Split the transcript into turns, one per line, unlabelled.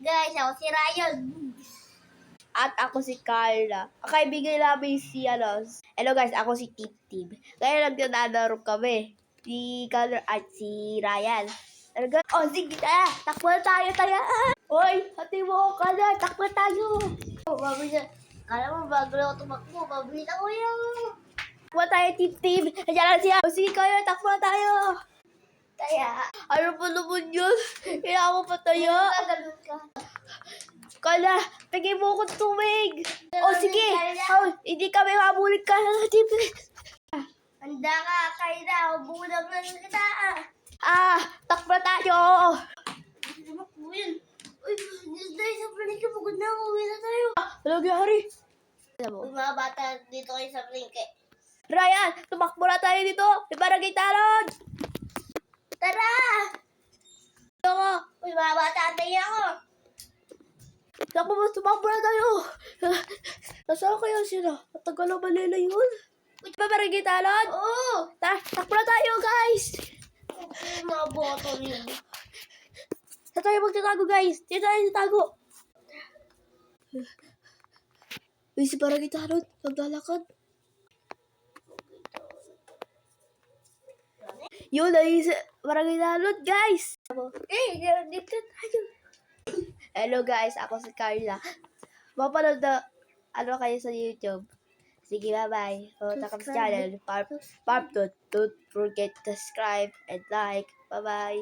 Guys, ako si Ryan.
At ako si Carla. Kaibigan namin si, hello guys, ako si Tip Tip. Ngayon nagdadaro kami. Si Carla at si Ryan. Oh, sige, takbo na tayo. Hoy, hati mo ka na, takbo tayo.
Mabilis na. Kala mo, bago lang ako tumakbo. Mabilis ako yan.
Takbo tayo, Tip Tip. Nandiyan lang siya. Oh, sige kayo, takbo na tayo.
Kaya,
Ano pa naman yun? Kailangan mo pa tayo.
gagalun ka.
Kala, pigay mo akong tubig. Oh, sige.
Kaya.
Oh, hindi kami mabulit ka na, Tip.
Handa ka, Kayla. Ubunag na kita.
Takbo na tayo.
Tumakbo yun. Uy, dahil sa palengke, pagod na ako. Uwi na tayo.
Ano nangyari?
Uy, mga bata, dito kayo sa palengke.
Ryan, tumakbo na tayo dito. May barangay talon.
Tara!
Ako.
Uy, mga bata, antayin ako.
Tumakbo na tayo. Nasaan kaya sila? Matagal na malila yun. May barangay talon.
Oo!
Takbo na tayo, guys.
Yung mga botol yun.
Saan tayo magtatago, guys? Saan tayo nagtatago? Uy, si barangay talon. Maglalakad. Yun, ay barangay talon, guys.
Dito tayo.
Hello, guys. Ako si Carla. Mapanood na kayo sa YouTube. Sige, bye-bye. Punta kami sa channel. Part 2. Don't forget to subscribe and like. Bye-bye.